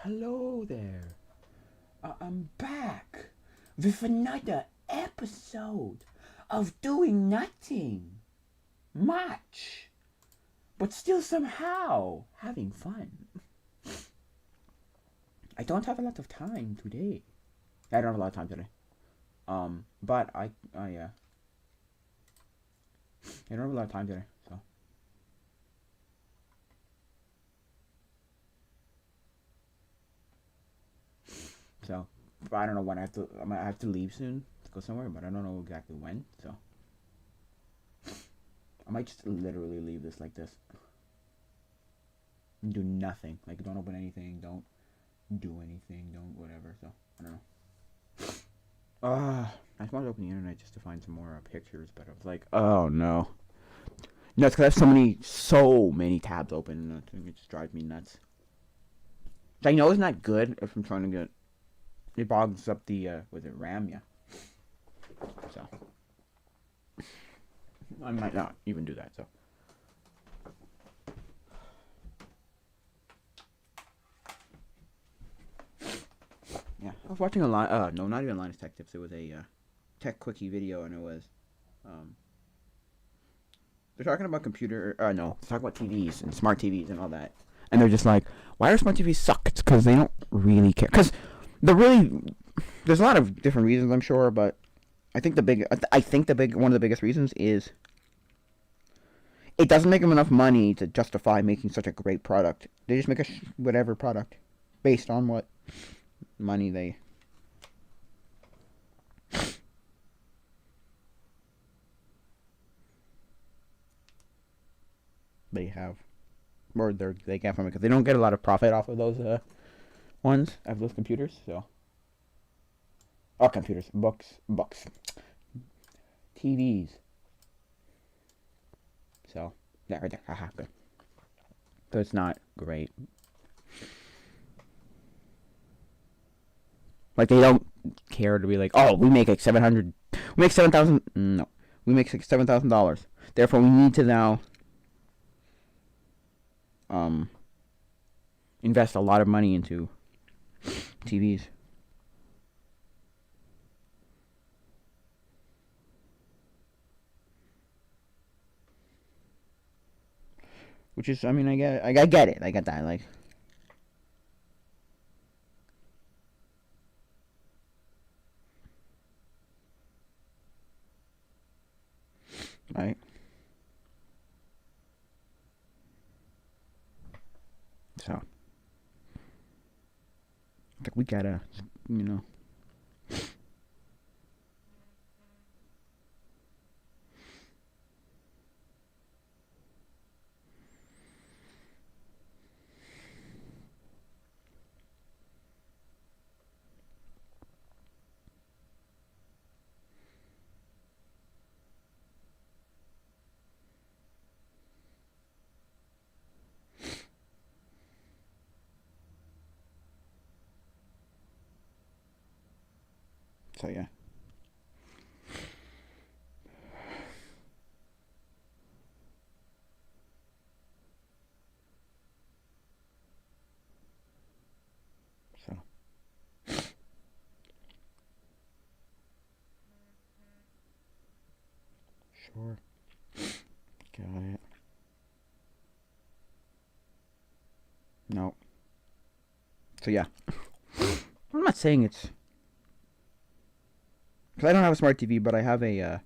Hello there. I'm back with another episode of doing nothing much, but still somehow having fun. I don't have a lot of time today. I don't have a lot of time today. But I don't have a lot of time today, so. So, I don't know when I might have to leave soon to go somewhere, but I don't know exactly when. So, I might just literally leave this like this. Do nothing. Like, don't open anything. Don't do anything. Don't whatever. So, I don't know. I just wanted to open the internet just to find some more pictures, but I was like, oh no. No, it's because I have so many tabs open, and it just drives me nuts. So I know it's not good if I'm trying to get. It bogs up the RAM, yeah. So I might not even do that. So yeah, I was watching a line. No, not even Linus Tech Tips. It was a tech quickie video, and it was um, they're talking about computer. No, they're talking about TVs and smart TVs and all that. And they're just like, why do smart TVs suck? It's because they don't really care. Because there's a lot of different reasons, I'm sure, but I think one of the biggest reasons is it doesn't make them enough money to justify making such a great product. They just make whatever product based on what money they have, or they get from it, because they don't get a lot of profit off of those of those computers. So, computers, books, TVs. So that right there, haha, good. So it's not great. Like, they don't care to be like, oh, we make like 700, we make 7,000. No, we make like $7,000. Therefore, we need to now invest a lot of money into TVs. Which is, I mean, I get it. I get that. Like, right? So, like, we gotta, you know. So yeah. So sure, got it. No. So yeah, I'm not saying it's because I don't have a smart TV, but I have a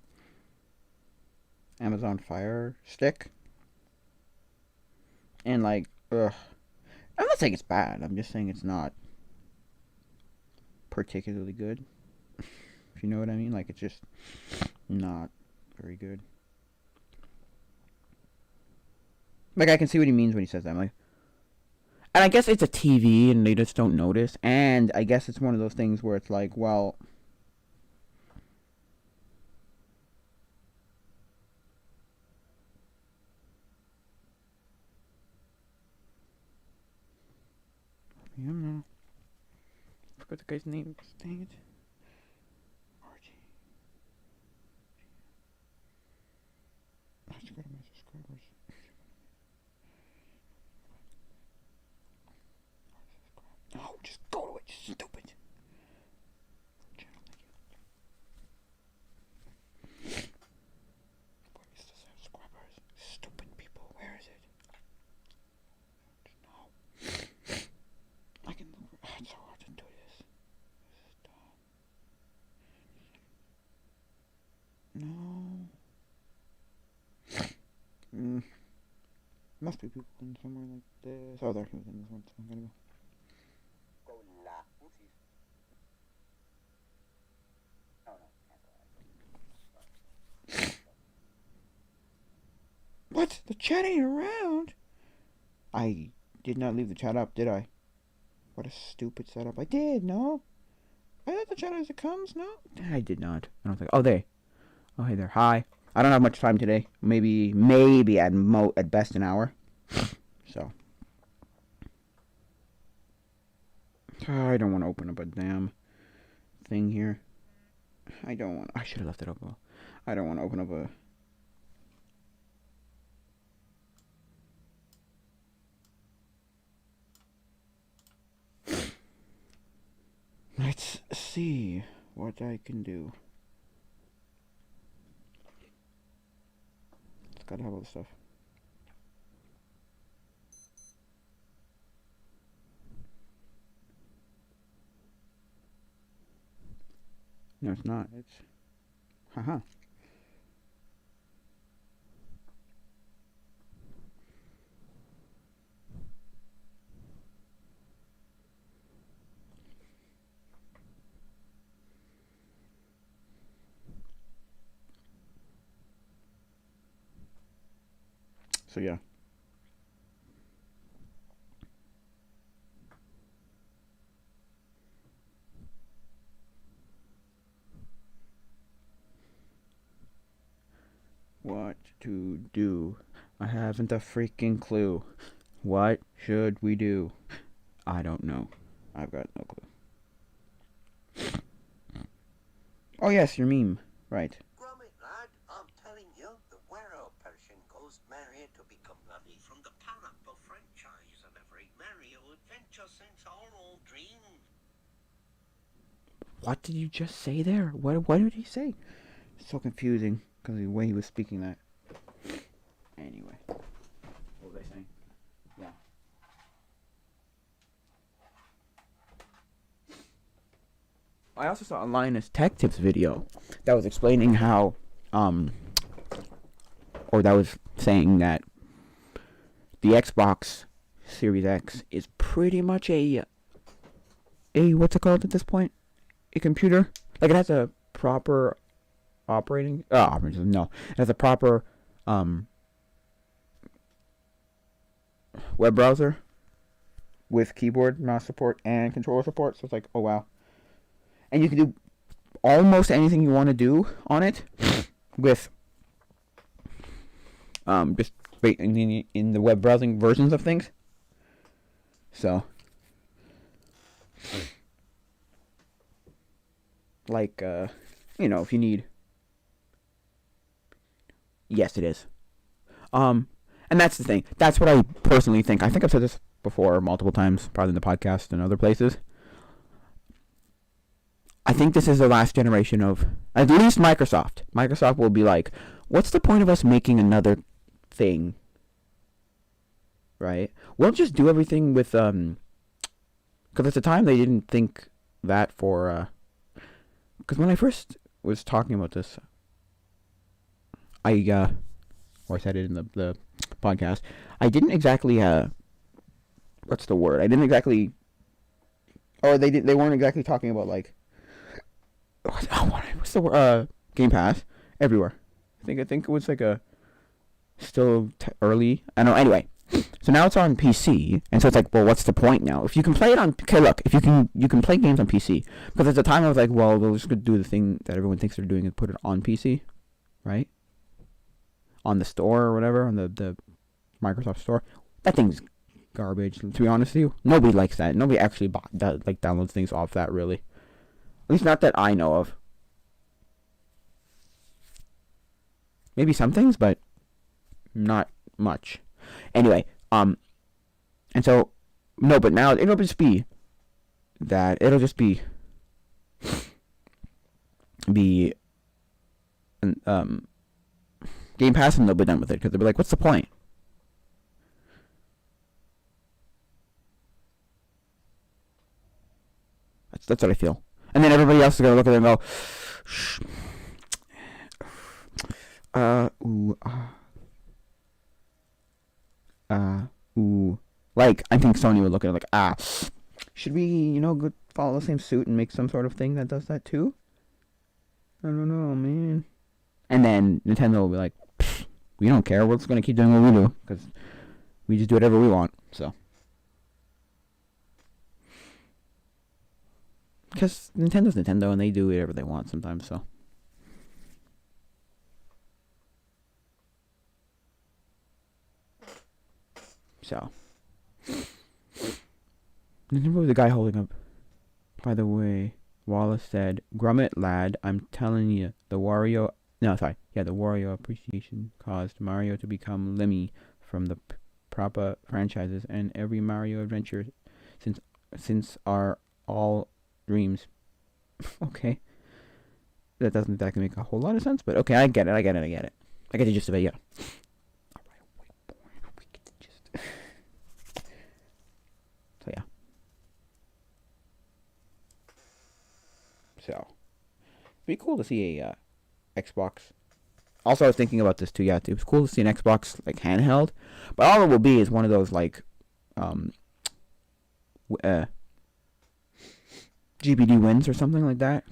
Amazon Fire Stick, and like, ugh. I'm not saying it's bad. I'm just saying it's not particularly good. If you know what I mean, like, it's just not very good. Like, I can see what he means when he says that. I'm like, and I guess it's a TV, and they just don't notice. And I guess it's one of those things where it's like, well, I don't know. I forgot the guy's name. Dang it. Archie. I have to go to my subscribers. No. Must be people in somewhere like this. Oh, there he was in this one. So I'm gonna go. What? The chat ain't around? I did not leave the chat up, did I? What a stupid setup. I did, no? I thought the chat as it comes, no? I did not. I don't think. Oh, there. Oh, hey there. Hi. I don't have much time today. Maybe at best an hour. So. I don't want to open up a damn thing here. I should have left it up. I don't want to open up a... Let's see what I can do. It's gotta have all the stuff. No, it's not. It's... Haha. So yeah. What to do? I haven't a freaking clue. What should we do? I don't know. I've got no clue. Oh yes, your meme. Right. Gromit, lad, I'm telling you, the Werewolf-Persian Ghost Mario to become bloody from the Pineapple franchise and every Mario adventure since our old dream. What did you just say there? What did he say? So confusing because of the way he was speaking that. Anyway, what was I saying? Yeah. I also saw a Linus Tech Tips video that was explaining how, or that was saying that the Xbox Series X is pretty much a what's it called at this point? A computer? Like it has a proper no. It has a proper web browser with keyboard, mouse support, and controller support. So it's like, oh wow. And you can do almost anything you want to do on it with just in the web browsing versions of things. So like if you need. Yes, it is. And that's the thing. That's what I personally think. I think I've said this before multiple times, probably in the podcast and other places. I think this is the last generation of, at least Microsoft. Microsoft will be like, what's the point of us making another thing? Right? We'll just do everything with, because at the time they didn't think that for, because when I first was talking about this, or I said it in the podcast, I didn't exactly, what's the word? I didn't exactly, or they weren't exactly talking about like, what's the word? Game Pass everywhere. I think it was like still early. I don't know. Anyway, so now it's on PC, and so it's like, well, what's the point now? If you can play it on, okay, look, if you can play games on PC, because at the time I was like, well, we're just gonna do the thing that everyone thinks they're doing and put it on PC, right? On the store or whatever, on the Microsoft store. That thing's garbage. To be honest with you, nobody likes that. Nobody actually downloads things off that really. At least not that I know of. Maybe some things, but not much. Anyway, and so, no, but now it'll just be that. It'll just be Game Pass, and they'll be done with it, because they'll be like, what's the point? That's what I feel. And then everybody else is going to look at it and go, shh. ooh, like I think Sony would look at it like, should we, go follow the same suit and make some sort of thing that does that too? I don't know, man. And then Nintendo will be like, we don't care. We're just gonna keep doing what we do because we just do whatever we want. So, because Nintendo's Nintendo and they do whatever they want sometimes. So, remember the guy holding up. By the way, Wallace said, "Grummet lad, I'm telling you, the Wario appreciation caused Mario to become Lemmy from the proper franchises and every Mario adventure since are all dreams." Okay. That doesn't exactly make a whole lot of sense, but okay, I get it. I get the gist of it, yeah. We get the gist. So, yeah. So, it'd be cool to see a Xbox. Also, I was thinking about this too. Yeah, it was cool to see an Xbox like handheld, but all it will be is one of those like GBD wins or something like that,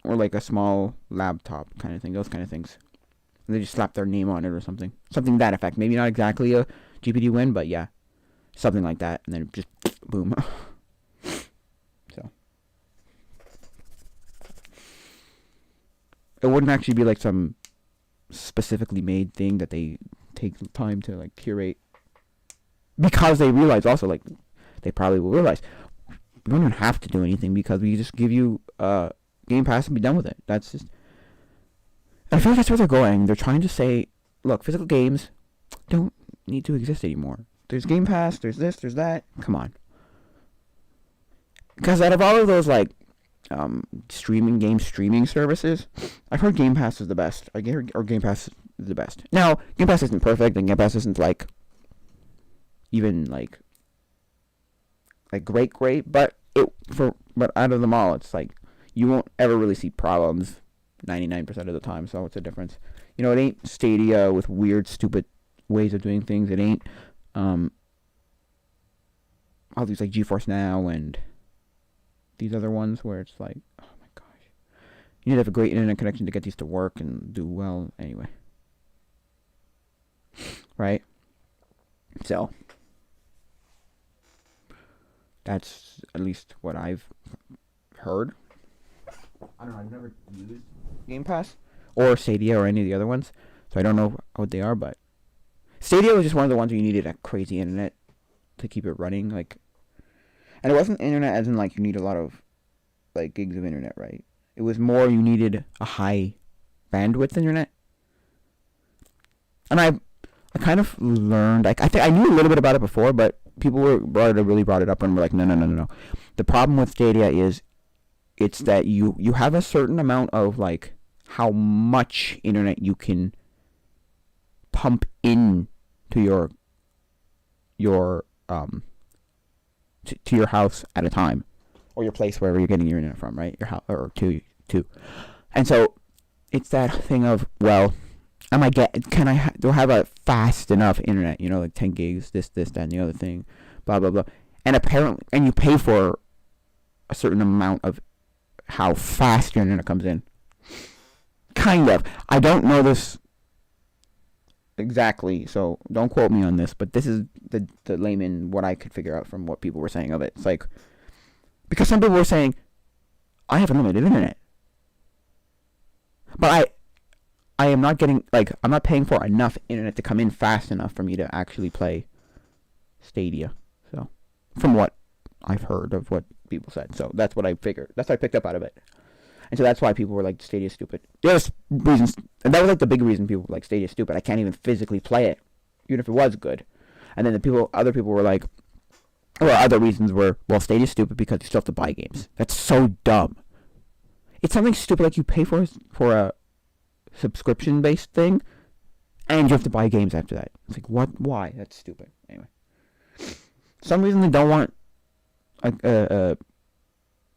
or like a small laptop kind of thing. Those kind of things. And they just slap their name on it or something to that effect. Maybe not exactly a GBD win, but yeah, something like that. And then just boom. So. It wouldn't actually be like some specifically made thing that they take time to like curate, because they realize also, like, they probably will realize we don't even have to do anything because we just give you Game Pass and be done with it. That's just, I feel like that's where they're going. They're trying to say, look, physical games don't need to exist anymore. There's Game Pass, there's this, there's that. Come on. Because out of all of those like streaming services, I've heard Game Pass is the best. Game Pass is the best. Now, Game Pass isn't perfect, and Game Pass isn't like even like great, but out of them all, it's like you won't ever really see problems 99% of the time. So what's the difference? It ain't Stadia with weird, stupid ways of doing things. It ain't all these like GeForce Now and these other ones where it's like, oh my gosh, you need to have a great internet connection to get these to work and do well anyway. Right? So, that's at least what I've heard. I don't know, I've never used Game Pass or Stadia or any of the other ones, so I don't know what they are, but Stadia was just one of the ones where you needed a crazy internet to keep it running, like. And it wasn't internet as in, like, you need a lot of, like, gigs of internet, right? It was more you needed a high bandwidth internet. And I kind of learned, like, I think I knew a little bit about it before, but people really brought it up and were like, no. The problem with Stadia is it's that you have a certain amount of, like, how much internet you can pump in to your to your house at a time, or your place wherever you're getting your internet from, right? Your house, or to. And so it's that thing of, well, do I have a fast enough internet? Like 10 gigs, this, that, and the other thing, blah blah blah. And apparently, and you pay for a certain amount of how fast your internet comes in. Kind of. I don't know this exactly, so don't quote me on this, but this is the layman, what I could figure out from what people were saying of it. It's like, because some people were saying, I have unlimited internet, but I am not getting, like, I'm not paying for enough internet to come in fast enough for me to actually play Stadia. So, from what I've heard of what people said, so that's what I figured. That's what I picked up out of it. And so that's why people were like, Stadia's stupid. There's reasons, and that was like the big reason people were like, Stadia's stupid. I can't even physically play it, even if it was good. And then other people were like, well, other reasons were, well, Stadia's stupid because you still have to buy games. That's so dumb. It's something stupid like you pay for a subscription-based thing, and you have to buy games after that. It's like, what? Why? That's stupid. Anyway. Some reason they don't want a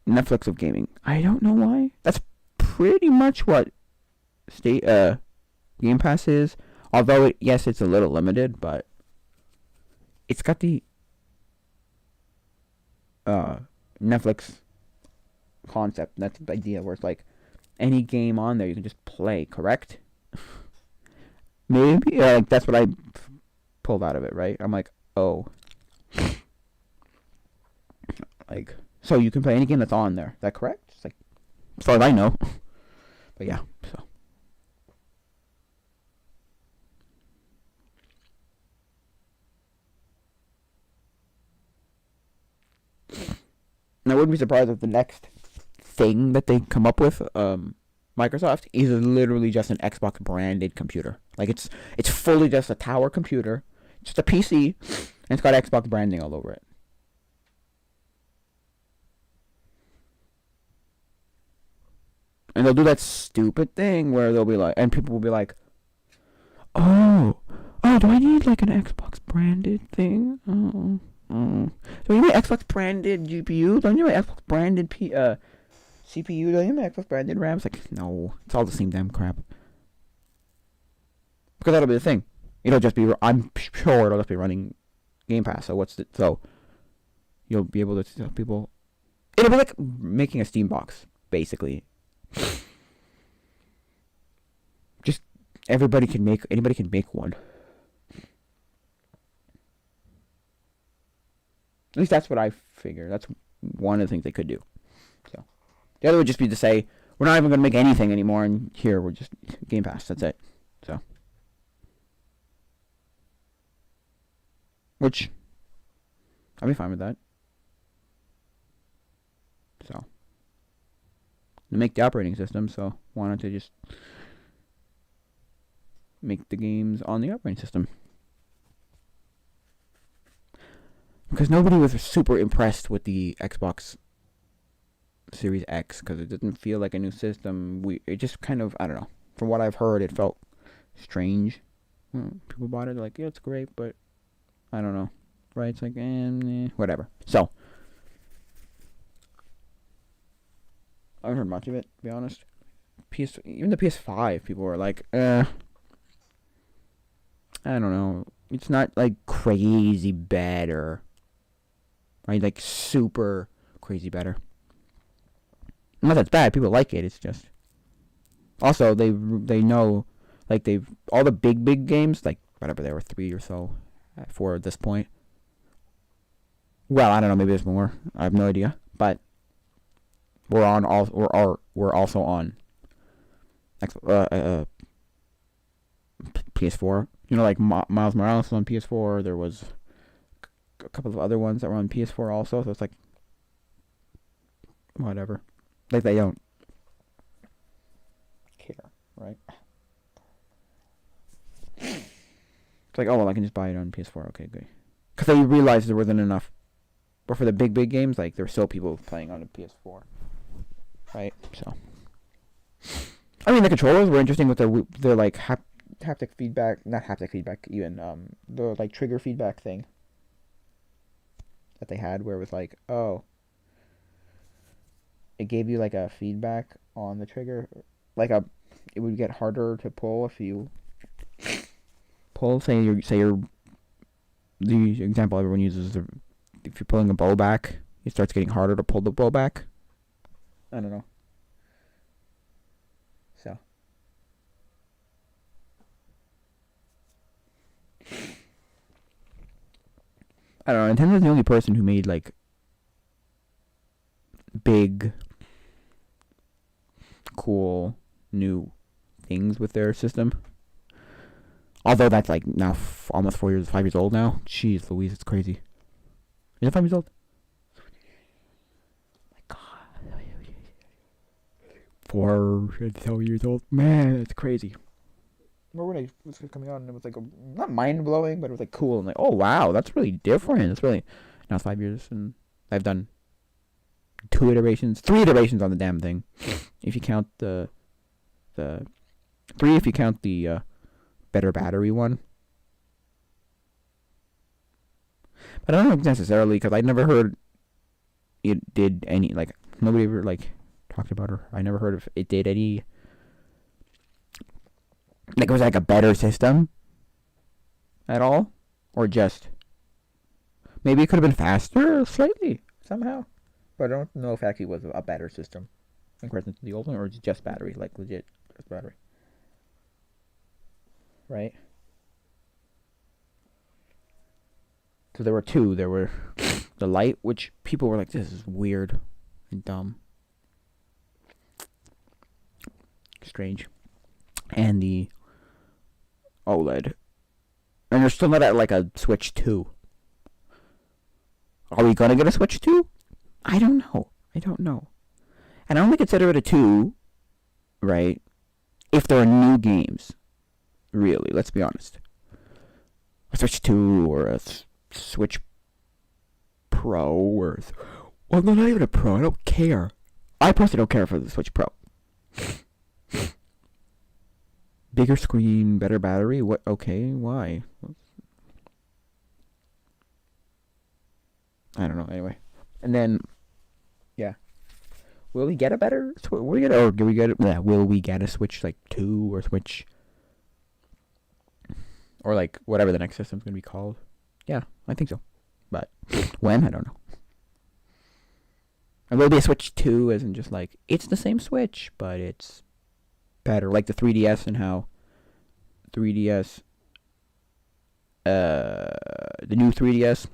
Netflix of gaming. I don't know why. That's pretty much what Game Pass is. Although, yes, it's a little limited, but it's got the Netflix concept. That's the idea where it's like any game on there you can just play, correct? Maybe like that's what I pulled out of it, right? I'm like, oh, like so you can play any game that's on there. Is that correct? It's like as far as I know. But yeah, so. And I wouldn't be surprised if the next thing that they come up with, Microsoft, is literally just an Xbox branded computer. Like it's fully just a tower computer, just a PC, and it's got Xbox branding all over it. And they'll do that stupid thing where they'll be like, and people will be like, oh, do I need like an Xbox branded thing? Oh. So you need Xbox branded GPU? Don't you need Xbox branded CPU? Don't you need Xbox branded RAM? It's like, no, it's all the same damn crap. Because that'll be the thing. It'll just be, I'm sure it'll just be running Game Pass. So you'll be able to tell people. It'll be like making a Steam box, basically. Just anybody can make one. At least that's what I figure. That's one of the things they could do. So the other would just be to say, we're not even going to make anything anymore, and here we're just Game Pass. That's it. So, which I'll be fine with that. So they make the operating system, so why not they just make the games on the operating system? Because nobody was super impressed with the Xbox Series X because it didn't feel like a new system. It just kind of, I don't know. From what I've heard, it felt strange. People bought it, like, yeah, it's great, but I don't know. Right? It's like, whatever. So, I haven't heard much of it, to be honest. Even the PS5, people were like, I don't know. It's not, like, crazy better. Right? Like, super crazy better. Not that it's bad. People like it. It's just... Also, they know... Like, all the big games, like, whatever, there were 3 or so, 4 at this point. Well, I don't know. Maybe there's more. I have no idea. But... We're also on... PS4. You know, like, Miles Morales was on PS4. There was... a couple of other ones that were on PS4 also, so it's like whatever. Like they don't care, right? It's like, oh well, I can just buy it on PS4. Okay, good. Because they realized there wasn't enough. But for the big games, like there's still people playing on the PS4, right? So, I mean, the controllers were interesting with their like haptic feedback, not haptic feedback, even the like trigger feedback thing that they had, where it was like, oh, it gave you like a feedback on the trigger, like it would get harder to pull if you pull. Say you're the example everyone uses is if you're pulling a bow back, it starts getting harder to pull the bow back. I don't know. So. I don't know. Nintendo's the only person who made like big, cool, new things with their system. Although that's like now almost 5 years old now. Jeez Louise, it's crazy. Is it 5 years old? Oh my God. 4 years old. Man, it's crazy. Remember when it was coming out and it was like not mind blowing, but it was like cool and like, oh wow, that's really different. It's really now it's 5 years and I've done 3 iterations on the damn thing. If you count the 3, if you count the better battery one. But I don't know necessarily because I never heard it did any, like, nobody ever like talked about her. I never heard if it did any, like, it was like a better system at all, or just Maybe it could have been faster slightly somehow, but I don't know if it actually was a better system in comparison to the old one, or it's just battery, like legit just battery, right? So there were two. There were the light, which people were like, "This is weird and dumb, strange," and the OLED. And they're still not at like a Switch 2. Are we gonna get a Switch 2? I don't know. And I only consider it a 2, right, if there are new games. Really, let's be honest. A Switch 2 or a Switch Pro or... Well, no, not even a Pro. I don't care. I personally don't care for the Switch Pro. Bigger screen, better battery? What? Okay, why? I don't know. Anyway, and then, yeah, will we get a better? Will we get? Or do we get? Yeah, will we get a Switch like 2 or Switch, or like whatever the next system's gonna be called? Yeah, I think so. But when? I don't know. And will it be a Switch 2? Isn't just like it's the same Switch, but it's better, like the 3DS and how 3DS, the new 3DS.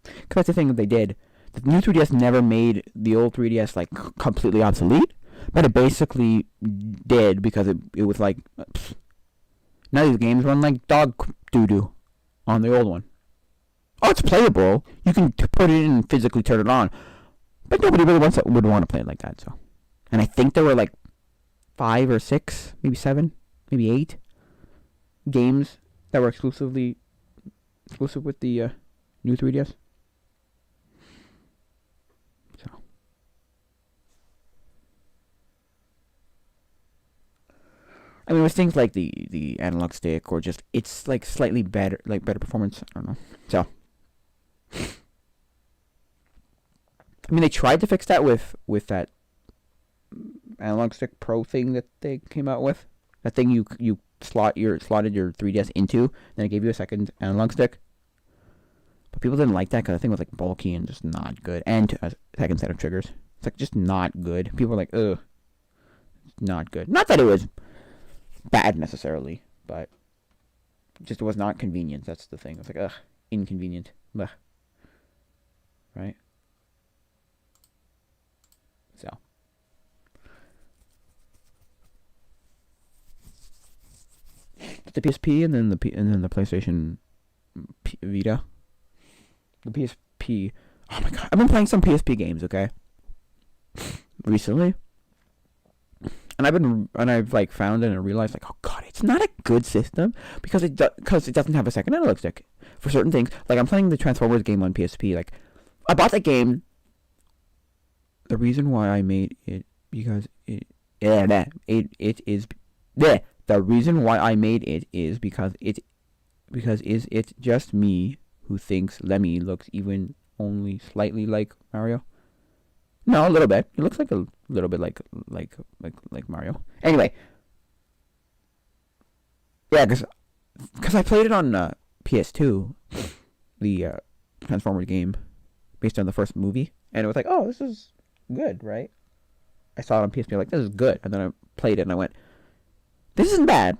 Because that's the thing that they did. The new 3DS never made the old 3DS like completely obsolete, but it basically did because it was like none of these games run like dog doo doo on the old one. Oh, it's playable. You can put it in and physically turn it on, but nobody really would want to play it like that. So. And I think there were like 5 or 6, maybe 7, maybe 8 games that were exclusive with the new 3DS. So, I mean, with things like the analog stick or just it's like slightly better, like better performance. I don't know. So, I mean, they tried to fix that with that analog stick pro thing that they came out with. That thing you slotted your 3DS into, then it gave you a second analog stick. But people didn't like that because the thing was like bulky and just not good, and a second set of triggers. It's like just not good. People were like, ugh, not good. Not that it was bad necessarily, but just it was not convenient. That's the thing. It's like, ugh, inconvenient. Ugh. Right? So. The PSP and then the PlayStation Vita. The PSP. Oh my god, I've been playing some PSP games, okay? Recently. And I've like found it and realized like, oh god, it's not a good system because it doesn't have a second analog stick for certain things. Like I'm playing the Transformers game on PSP. Like I bought that game. The reason why I made it because it is. The reason why I made it is because is it just me who thinks Lemmy looks even only slightly like Mario? No, a little bit. It looks like a little bit like Mario. Anyway, yeah, because I played it on PS2, the Transformers game, based on the first movie, and it was like, oh, this is good, right? I saw it on PSP, like, this is good, and then I played it and I went, this isn't bad.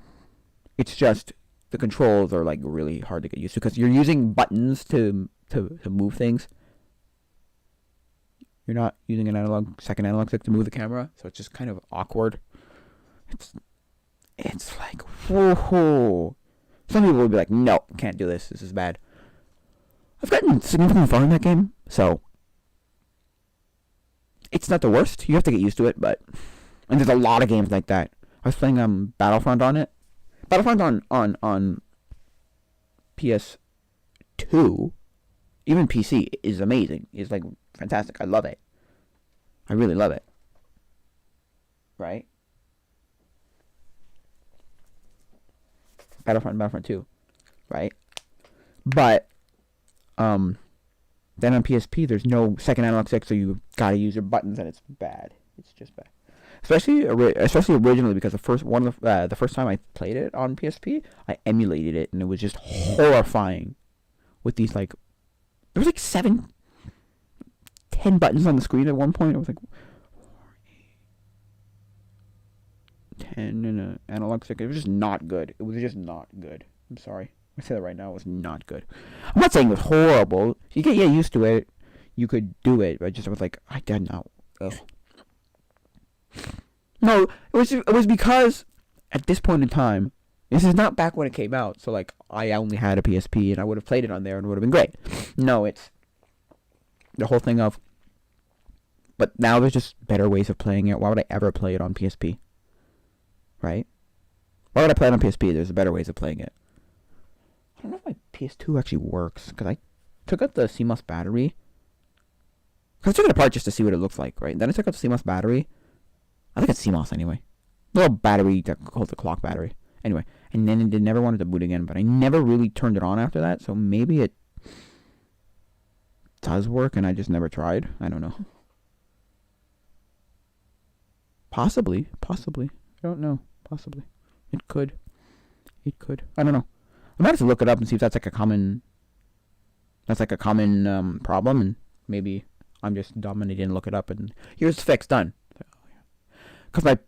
It's just the controls are like really hard to get used to because you're using buttons to move things. You're not using an second analog stick to move the camera, so it's just kind of awkward. It's like, whoa. Some people would be like, no, can't do this. This is bad. I've gotten significantly far in that game, so it's not the worst. You have to get used to it, and there's a lot of games like that. I was playing Battlefront on it. Battlefront on PS2, even PC, is amazing. It's like fantastic. I love it. I really love it. Right? Battlefront 2. Right? But then on PSP there's no second analog stick, so you gotta use your buttons and it's bad. It's just bad. especially originally, because the first time I played it on PSP, I emulated it and it was just horrifying. With these like, there was like 10 buttons on the screen at one point. It was like 10 and an analog stick. It was just not good. It was just not good. I'm sorry. I say that right now. It was not good. I'm not saying it was horrible. You get used to it. You could do it, but I was like, I did not. Ugh. No, it was because at this point in time, this is not back when it came out. So like, I only had a PSP and I would have played it on there and it would have been great. No, it's the whole thing of. But now there's just better ways of playing it. Why would I ever play it on PSP? Right? Why would I play it on PSP? There's better ways of playing it. I don't know if my PS2 actually works, because I took out the CMOS battery. Because I took it apart just to see what it looks like, right? Then I took out the CMOS battery. I think it's CMOS anyway. The little battery that holds the clock battery. Anyway, and then it never wanted to boot again, but I never really turned it on after that, so maybe it does work and I just never tried. I don't know. Possibly. I don't know. Possibly. It could. I don't know. I might have to look it up and see if that's like a common problem, and maybe I'm just dumb and I didn't look it up, and here's the fix, done. Because my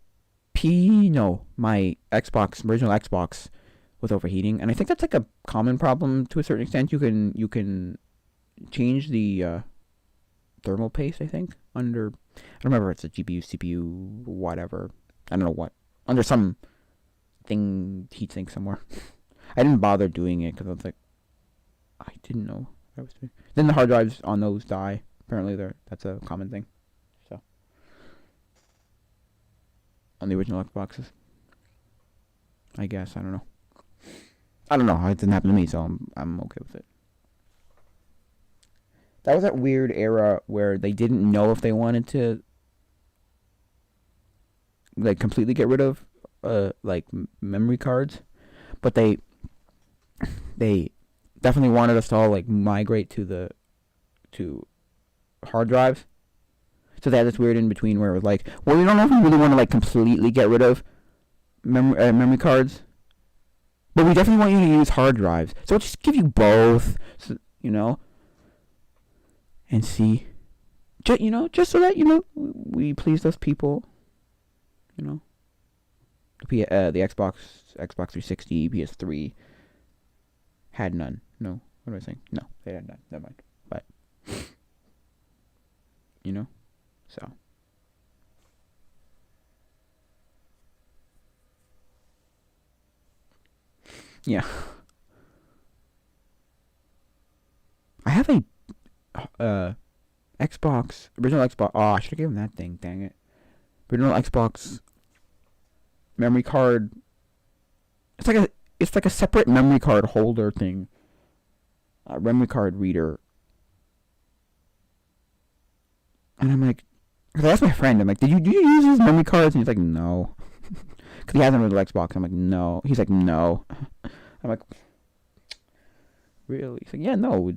original Xbox was overheating, and I think that's like a common problem to a certain extent. You can change the thermal paste, I think, under, I don't remember if it's a GPU, CPU, whatever. I don't know what. Under some heatsink somewhere. I didn't bother doing it because I was like, I didn't know what I was doing. Then the hard drives on those die. Apparently that's a common thing. So, on the original Xboxes. I guess, I don't know. It didn't happen to me, so I'm okay with it. That was that weird era where they didn't know if they wanted to like completely get rid of like memory cards, but they definitely wanted us to all like migrate to hard drives. So they had this weird in between where it was like, well, we don't know if we really want to like completely get rid of memory cards, but we definitely want you to use hard drives. So we'll just give you both, so, and see, just so that we please those people. The Xbox 360, PS3 had none. No, what am I saying? No, they had none. Never mind. But so yeah. I have a original Xbox. Oh, I should have given that thing. Dang it. Original Xbox memory card. It's like a separate memory card holder thing. Memory card reader. And I'm like, cause I asked my friend, I'm like, do you use these memory cards? And he's like, no. Because he has an original Xbox. I'm like, no. He's like, no. I'm like, really? He's like, yeah, no.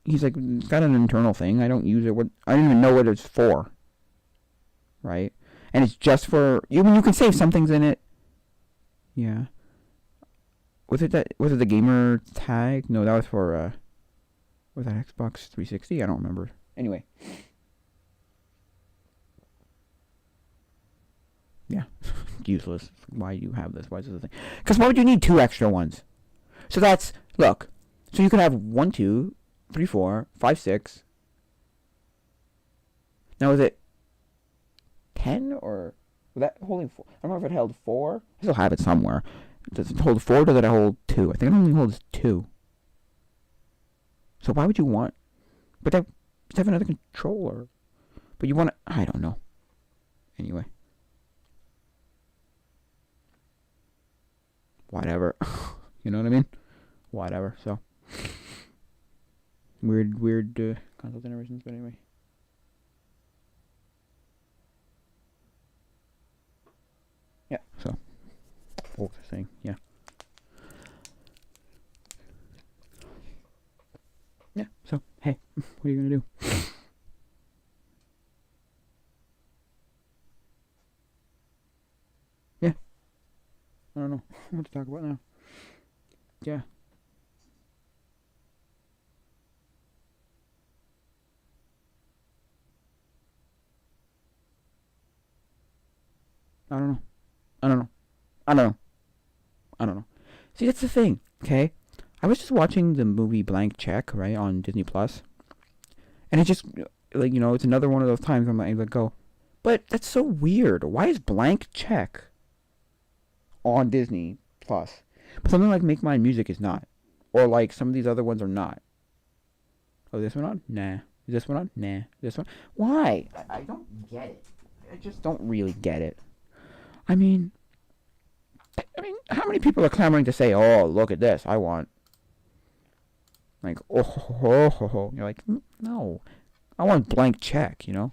He's like, it's got an internal thing. I don't use it. I don't even know what it's for. Right? And it's just for, you can save some things in it. Yeah. Was it the gamer tag? No, that was for, was that Xbox 360? I don't remember. Anyway. Yeah. Useless. Why do you have this? Why is this a thing? Because why would you need 2 extra ones? So look. So you could have 1, 2, 3, 4, 5, 6. Now is it 10 or was that holding 4? I don't remember if it held 4. I still have it somewhere. Does it hold 4 or does it hold 2? I think it only holds 2. So why would you want? But just have another controller. But you want to, I don't know. Anyway. Whatever. You know what I mean? Whatever. So weird console generations, but anyway. Yeah, so what was I saying? Yeah. Yeah, so hey, what are you gonna do? know what to talk about now. Yeah. I don't know. I don't know. I don't know. I don't know. See, that's the thing. Okay, I was just watching the movie Blank Check, right, on Disney Plus, and it just like it's another one of those times I'm like go, but that's so weird. Why is Blank Check on Disney Plus, but something like Make Mine Music is not, or like some of these other ones are not? Oh, this one on? Nah. Is this one on? Nah. This one? Why? I don't get it. I just don't really get it. I mean, how many people are clamoring to say, "Oh, look at this! I want," like, "Oh, ho, ho, ho." You're like, no, I want Blank Check. Nice.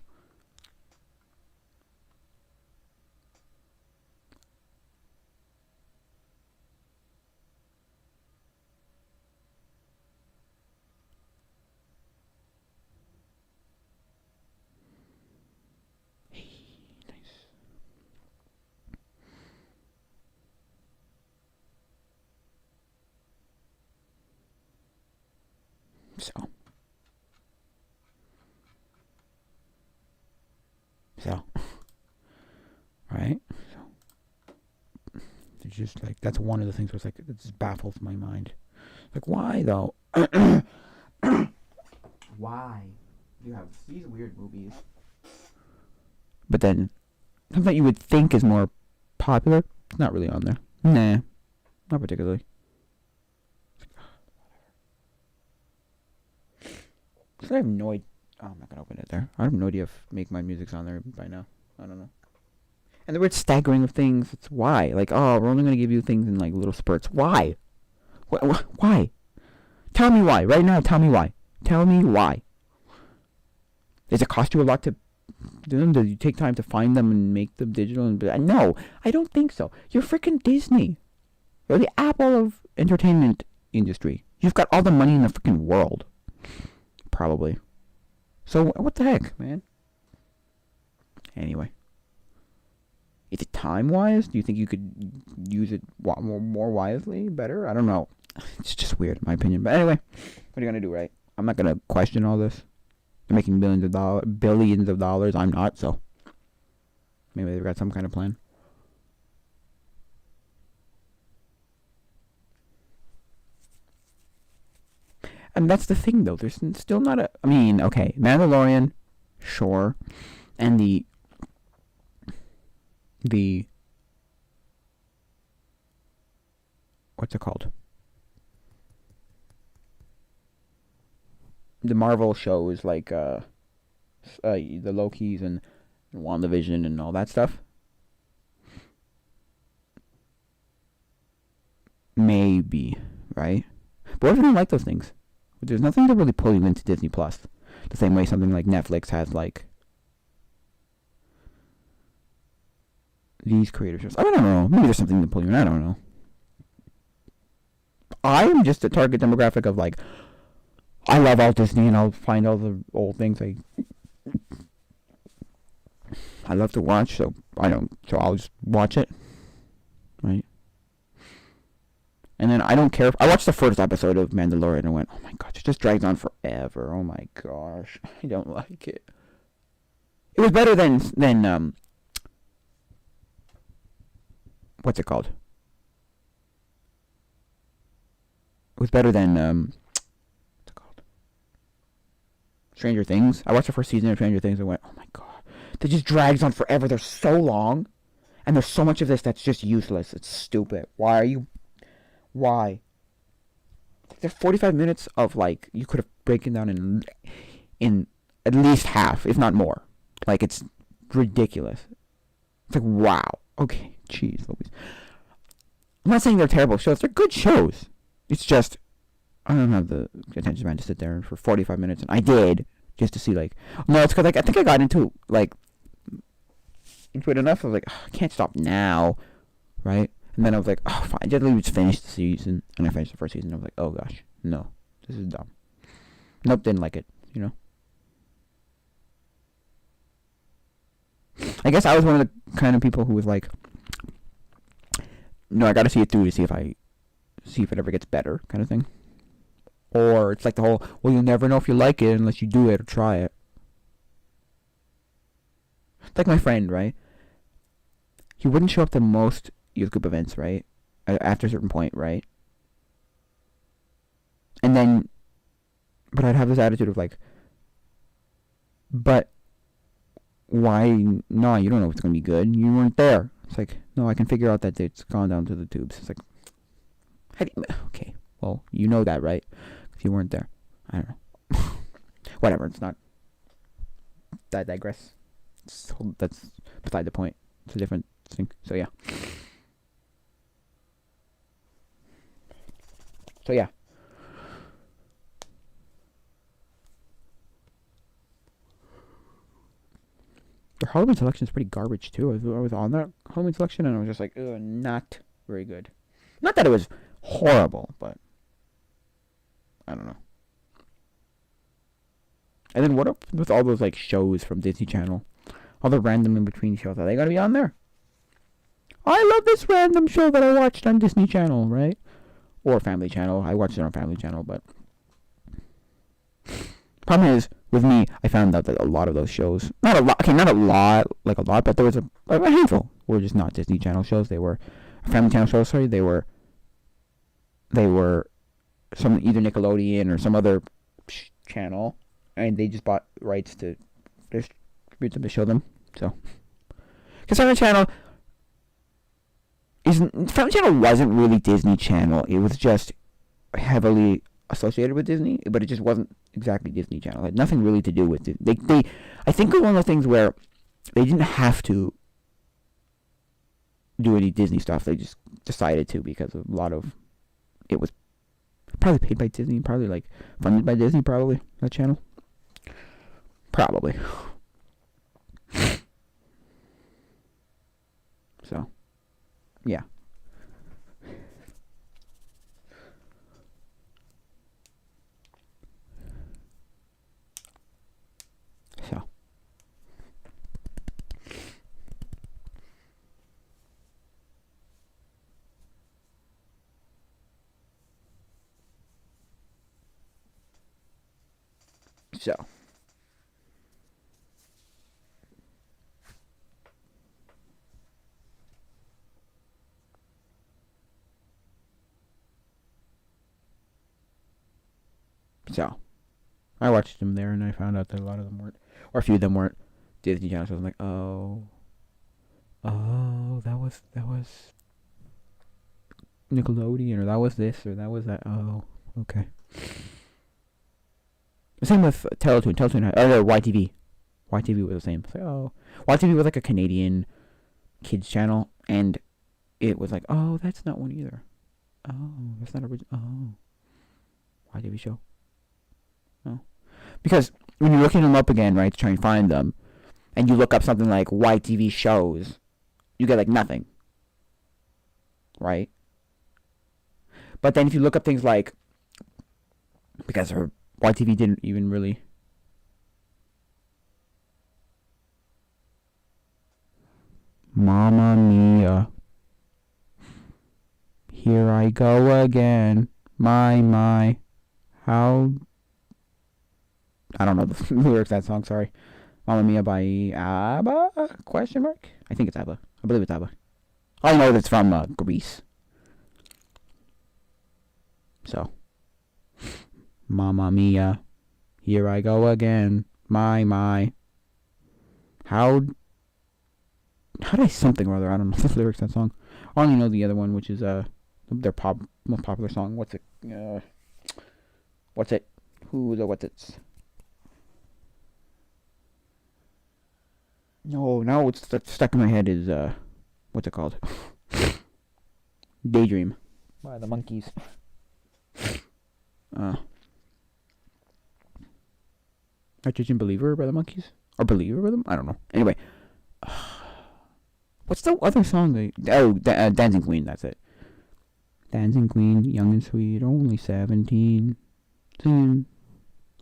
So, so, right? So, it's just like that's one of the things where it's like it just baffles my mind. Like, why though? Why? You have these weird movies, but then something that you would think is more popular, it's not really on there. Nah, not particularly. I have no idea. Oh, I'm not gonna open it there. I have no idea if Make My Music's on there by now. I don't know. And the word staggering of things. It's why. Like, oh, we're only gonna give you things in like little spurts. Why? Why? Tell me why. Right now, tell me why. Tell me why. Does it cost you a lot to do them? Does you take time to find them and make them digital? No, I don't think so. You're freaking Disney. You're the Apple of entertainment industry. You've got all the money in the freaking world. Probably. So what the heck, man? Anyway. Is it time-wise? Do you think you could use it more wisely? Better? I don't know. It's just weird, in my opinion. But anyway, what are you going to do, right? I'm not going to question all this. They're making billions of dollars. I'm not, so maybe they've got some kind of plan. And that's the thing, though. There's still not a... I mean, okay, Mandalorian, sure. And the... What's it called? The Marvel shows, like, the Lokis and WandaVision and all that stuff. Maybe, right? But what if you don't like those things? There's nothing to really pull you into Disney Plus. The same way something like Netflix has, like, these creator shows. I don't know. Maybe there's something to pull you in. I don't know. I'm just a target demographic of, like, I love all Disney and I'll find all the old things I love to watch, so I'll just watch it. Right? And then I don't care if I watched the first episode of Mandalorian and went, oh my gosh, it just drags on forever. Oh my gosh. I don't like it. It was better than what's it called? It was better than what's it called? Stranger Things. I watched the first season of Stranger Things and went, oh my god. It just drags on forever. They're so long. And there's so much of this that's just useless. It's stupid. Why? There's 45 minutes of, like, you could have broken down in at least half, if not more. Like, it's ridiculous. It's like, wow. Okay, jeez Louise. I'm not saying they're terrible shows. They're good shows. It's just, I don't have the attention span to sit there for 45 minutes, and I did, just to see, like, no, it's because, like, I think I got into it enough. I was like, oh, I can't stop now, right? And then I was like, oh, fine, just let me finish the season. And I finished the first season. I was like, oh gosh, no, this is dumb. Nope, didn't like it, I guess I was one of the kind of people who was like, no, I gotta see it through to see if it ever gets better kind of thing. Or it's like the whole, well, you'll never know if you like it unless you do it or try it. It's like my friend, right? He wouldn't show up to most youth group events, right? After a certain point, right? And then, but I'd have this attitude of like, but why? No, you don't know if it's going to be good. You weren't there. It's like, no, I can figure out that it's gone down to the tubes. It's like, okay, well, you know that, right? If you weren't there. I don't know. Whatever, it's not. I digress. That's beside the point. It's a different thing. So, yeah. Their Halloween selection is pretty garbage, too. I was on that Halloween selection, and I was just like, ugh, not very good. Not that it was horrible, but I don't know. And then what up with all those like shows from Disney Channel? All the random in between shows, are they gonna be on there? I love this random show that I watched on Disney Channel, right? Or Family Channel. I watched it on Family Channel, but problem is with me, I found out that a lot of those shows, not a lot, but there was a handful were just not Disney Channel shows. They were Family Channel shows. Sorry, they were some either Nickelodeon or some other channel, and they just bought rights to distribute them to show them. So, because Family Channel wasn't really Disney Channel. It was just heavily associated with Disney, but it just wasn't exactly Disney Channel. It had nothing really to do with it. They I think it was one of the things where they didn't have to do any Disney stuff. They just decided to because of a lot of it was probably paid by Disney, probably like funded by Disney, probably that channel. Probably. So, yeah. So. So, I watched them there, and I found out that a lot of them weren't, or a few of them weren't Disney Channel. So I was like, oh, that was Nickelodeon, or that was this, or that was that. Oh, okay. The same with Teletoon. Or YTV. YTV was the same. It's like, oh, YTV was like a Canadian kids channel, and it was like, oh, that's not one either. Oh, that's not original. Oh, YTV show. No, because when you're looking them up again, right, to try and find them, and you look up something like YTV shows, you get like nothing, right? But then if you look up things like, because YTV didn't even really. Mamma Mia. Here I go again. My. How. I don't know the lyrics of that song, sorry. Mamma Mia by ABBA? Question mark? I think it's ABBA. I believe it's ABBA. I know that it's from Greece. So. Mamma Mia. Here I go again. My. How did I something or other? I don't know the lyrics of that song. I only know the other one, which is their most popular song. What's it? What's it? What's it? No, now what's stuck in my head is what's it called? Daydream by the Monkees. Nitrogen Believer by the Monkees? Or Believer by them? I don't know. Anyway. What's the other song? Dancing Queen, that's it. Dancing Queen, young and sweet, only 17. Singing,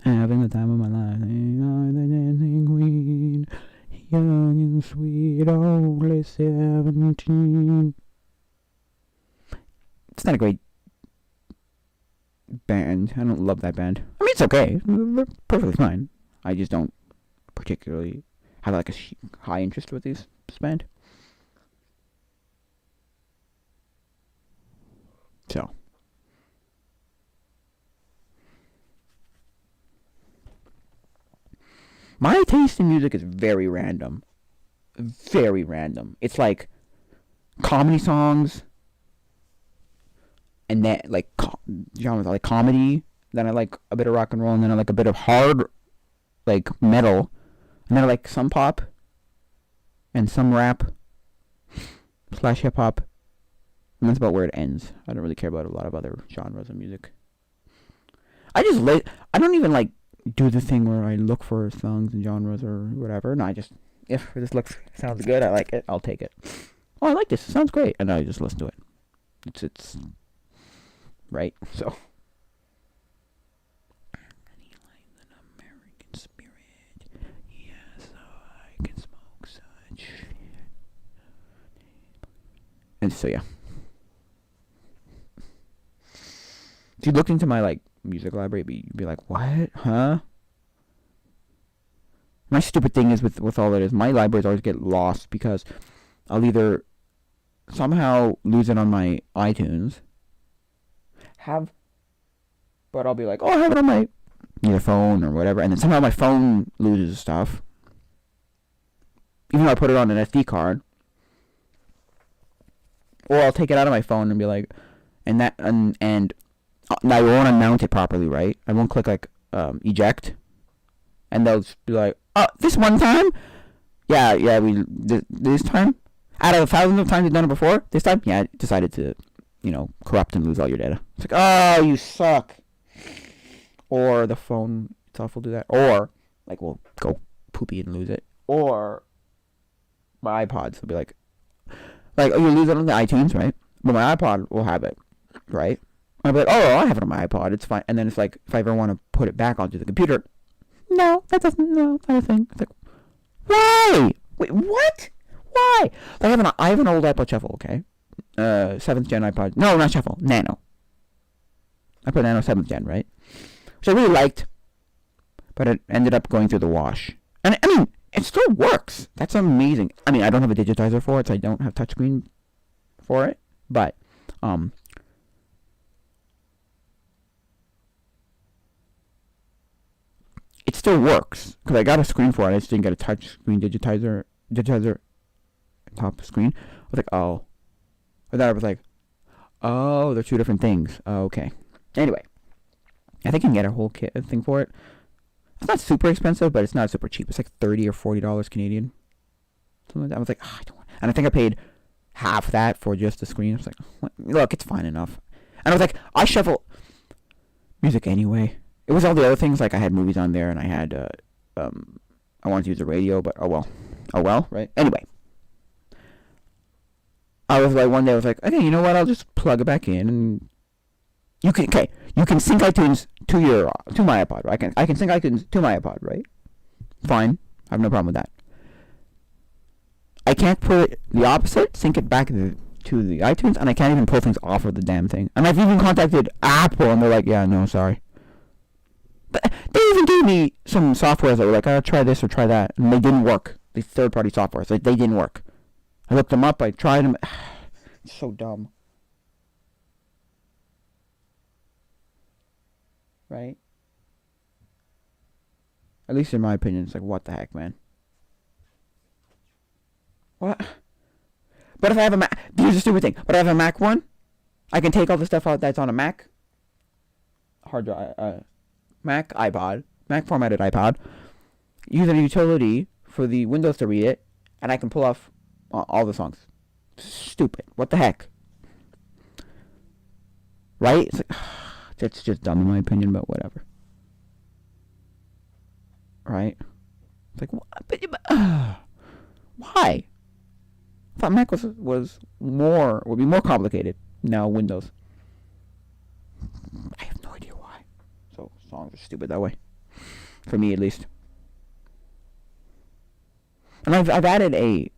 having the time of my life. I'm the Dancing Queen, young and sweet, only 17. it's not a great band. I don't love that band. I mean, it's okay. They're perfectly fine. I just don't particularly have like a high interest with this band. So. My taste in music is very random. Very random. It's like comedy songs, and then like genres. I like comedy, then I like a bit of rock and roll, and then I like a bit of hard, like metal, and then I like some pop, and some rap, / hip hop, and that's about where it ends. I don't really care about a lot of other genres of music. I don't even like do the thing where I look for songs and genres or whatever. No, I just, if this sounds good, I like it, I'll take it. Oh, I like this. It sounds great, and I just listen to it. It's right. So. American spirit. Yes, I can smoke such. And so yeah. If you looked into my like music library, you'd be like, what? Huh? My stupid thing is with all that is my libraries always get lost because I'll either somehow lose it on my iTunes, but I'll be like, oh, I have it on my either phone or whatever, and then somehow my phone loses stuff, even though I put it on an SD card, or I'll take it out of my phone and be like, and I won't unmount it properly, right? I won't click like eject, and they'll just be like, oh, this one time, yeah, this time, out of thousands of times you've done it before, this time, yeah, I decided to, corrupt and lose all your data. It's like, oh, you suck. Or the phone itself will do that, or like we'll go poopy and lose it, or my iPods will be like you lose it on the iTunes, right? But my iPod will have it, right? I'll be like, oh, I have it on my iPod, it's fine. And then it's like, if I ever want to put it back onto the computer, no, that's not a thing. It's like, why? Wait, what? Why? I have an old iPod Shuffle, okay? 7th gen iPod. No, not Shuffle. Nano. I put Nano 7th gen, right? Which I really liked, but it ended up going through the wash. And I mean, it still works. That's amazing. I mean, I don't have a digitizer for it, so I don't have touchscreen for it. But, it still works. Because I got a screen for it. I just didn't get a touchscreen digitizer top screen. I was like, oh. And then I was like, oh, they're two different things. Okay. Anyway. I think you can get a whole kit thing for it. It's not super expensive, but it's not super cheap. It's like $30 or $40 Canadian. Something like that. I was like, oh, I don't want. And I think I paid half that for just the screen. I was like, look, it's fine enough. And I was like, I shuffle music anyway. It was all the other things, like I had movies on there, and I had, I wanted to use the radio, but oh well, right? Anyway. I was like, one day I was like, okay, you know what? I'll just plug it back in, and you can sync iTunes to my iPod, right? I can sync iTunes to my iPod, right? Fine. I have no problem with that. I can't put it the opposite, sync it back to the iTunes, and I can't even pull things off of the damn thing. And I've even contacted Apple, and they're like, yeah, no, sorry. But they even gave me some softwares that were like, oh, try this or try that, and they didn't work. These third-party softwares, like, they didn't work. I looked them up, I tried them. It's so dumb. Right? At least in my opinion, it's like, what the heck, man? What? But if I have a Mac, here's a stupid thing. But if I have a Mac one, I can take all the stuff out that's on a Mac hard drive, Mac formatted iPod, use a utility for the Windows to read it, and I can pull off all the songs. Stupid. What the heck? Right? It's like, that's just dumb in my opinion, but whatever. Right? It's like, why? I thought Mac would be more complicated. Now Windows. I have no idea why. So songs are stupid that way. For me, at least. And I've added a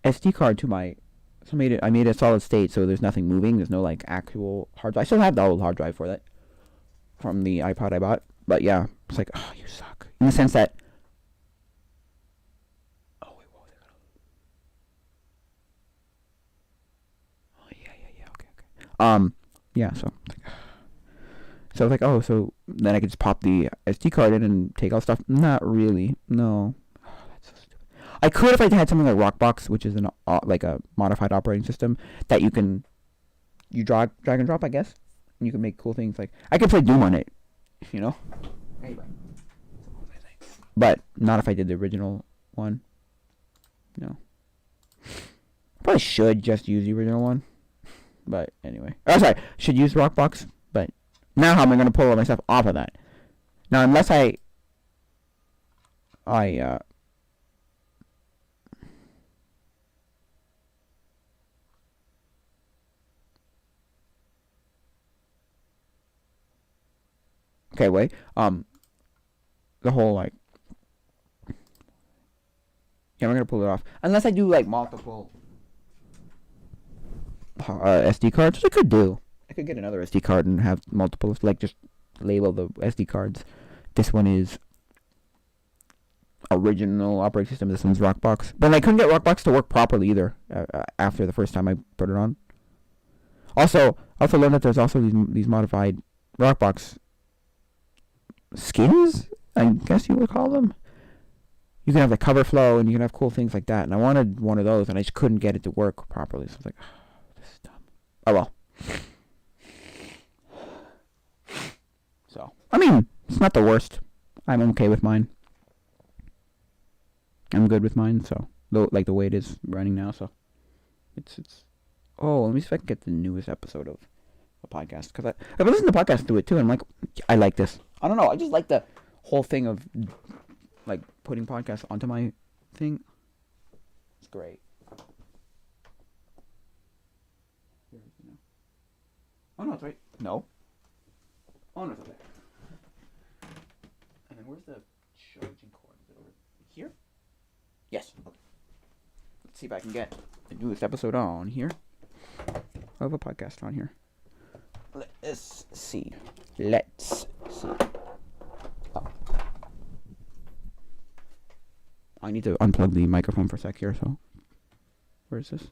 SD card to my So I made it a solid state, so there's nothing moving. There's no like actual hard drive. I still have the old hard drive for that from the iPod I bought. But yeah, it's like, oh, you suck in the sense that. Oh wait, what was it? Oh yeah, okay, okay. Yeah. So I was like, oh, so then I could just pop the SD card in and take all stuff. Not really. No. Oh, that's so stupid. I could if I had something like Rockbox, which is an like a modified operating system that you drag and drop, I guess, and you can make cool things. Like I could play Doom on it, you know. Anyway, but not if I did the original one. No. Probably should just use the original one. But anyway. Oh, sorry. Should use Rockbox. But now how am I going to pull myself off of that? Now, unless okay, wait. The whole, like, yeah, I'm going to pull it off. Unless I do, like, multiple SD cards, which I could do. I could get another SD card and have multiple, like, just label the SD cards. This one is original operating system. This one's Rockbox. But I couldn't get Rockbox to work properly either after the first time I put it on. Also, I also learned that there's also these modified Rockbox skins, I guess you would call them. You can have the cover flow and you can have cool things like that. And I wanted one of those and I just couldn't get it to work properly. So I was like, oh, this is dumb. Oh well. So, I mean, it's not the worst. I'm okay with mine. I'm good with mine, so like the way it is running now, so it's oh, let me see if I can get the newest episode of a podcast, because I've listened to podcasts through it too, and I'm like, I like this. I don't know, I just like the whole thing of like putting podcasts onto my thing. It's great. Oh no, it's right. No. Oh no, it's okay. And then where's the charging cord? Is it over here? Yes. Okay. Let's see if I can get the newest episode on here. I have a podcast on here. Let's see. Oh. I need to unplug the microphone for a sec here, so. Where is this?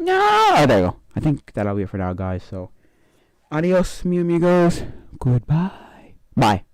No, oh, there you go. I think that'll be it for now, guys. So, adios, mi amigos. Goodbye. Bye.